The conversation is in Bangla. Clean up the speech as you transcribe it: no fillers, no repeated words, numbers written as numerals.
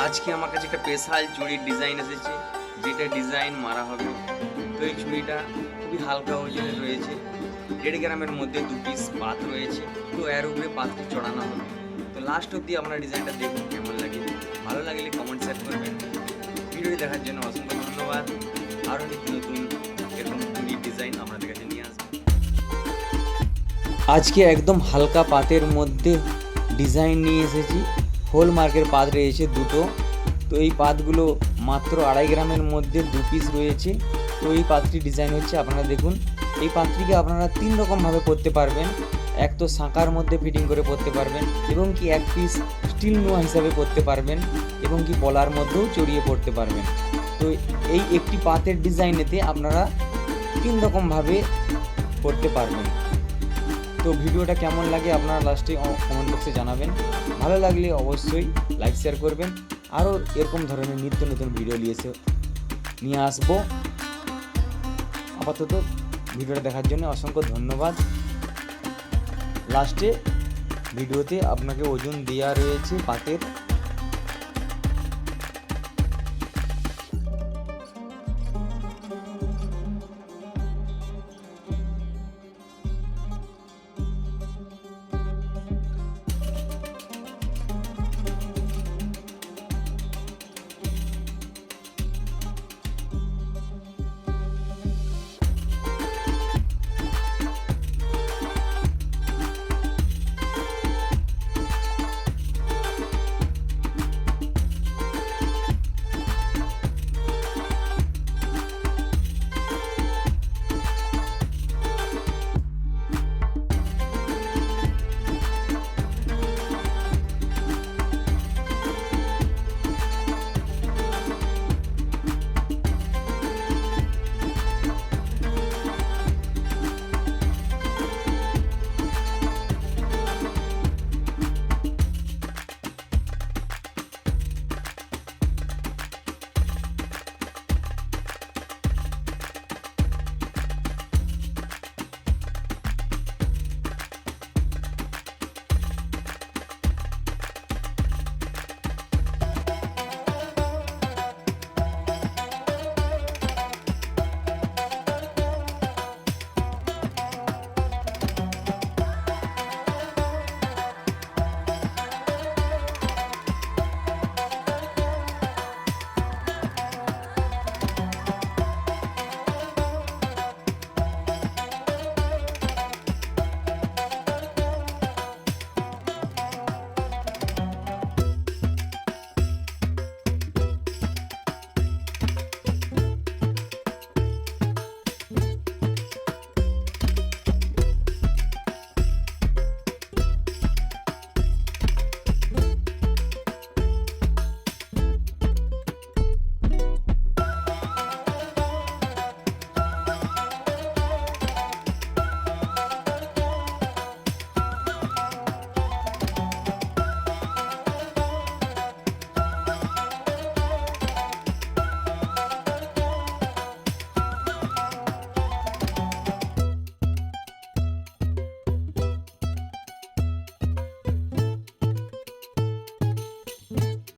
আজকে আমার কাছে একটা স্পেশাল চুড়ির ডিজাইন এসেছে, যেটা ডিজাইন মারা হবে। তো এই চুড়িটা খুবই হালকা ওজনের রয়েছে, 1.5 গ্রামের মধ্যে 2 পিস পাত রয়েছে। তো এর উপরে পাতটি চড়ানো হবে। তো লাস্ট অব্দি আপনার ডিজাইনটা দেখুন কেমন লাগে। ভালো লাগলে কমেন্ট শেয়ার করবেন। ভিডিওটি দেখার জন্য অসংখ্য ধন্যবাদ। আরও নিত্য নতুন এরকম চুড়ির ডিজাইন আপনাদের কাছে নিয়ে আসবো। আজকে একদম হালকা পাতের মধ্যে ডিজাইন নিয়ে এসেছি। হলমার্কের পাত রয়েছে দুটো। তো এই পাতগুলো মাত্র 2.5 গ্রামের মধ্যে 2 পিস রয়েছে। তো এই পাতটি ডিজাইন হচ্ছে, আপনারা দেখুন। এই পাতটিকে আপনারা 3 রকমভাবে করতে পারবেন। এক তো শাঁকার মধ্যে ফিটিং করে পরতে পারবেন, এবং কি এক পিস স্টিল নোয়া হিসাবে করতে পারবেন, এবং কি পলার মধ্যেও চড়িয়ে পড়তে পারবেন। তো এই একটি পাতের ডিজাইনেতে আপনারা 3 রকমভাবে করতে পারবেন। তো ভিডিওটা কেমন লাগে আপনারা লাস্টে কমেন্ট বক্সে জানাবেন। ভালো লাগলে অবশ্যই লাইক শেয়ার করবেন। আরও এরকম ধরনের নিত্য নতুন ভিডিও নিয়ে আসবো। আপাতত ভিডিওটা দেখার জন্য অসংখ্য ধন্যবাদ। লাস্টে ভিডিওতে আপনাকে ওজন দেওয়া রয়েছে পাতের।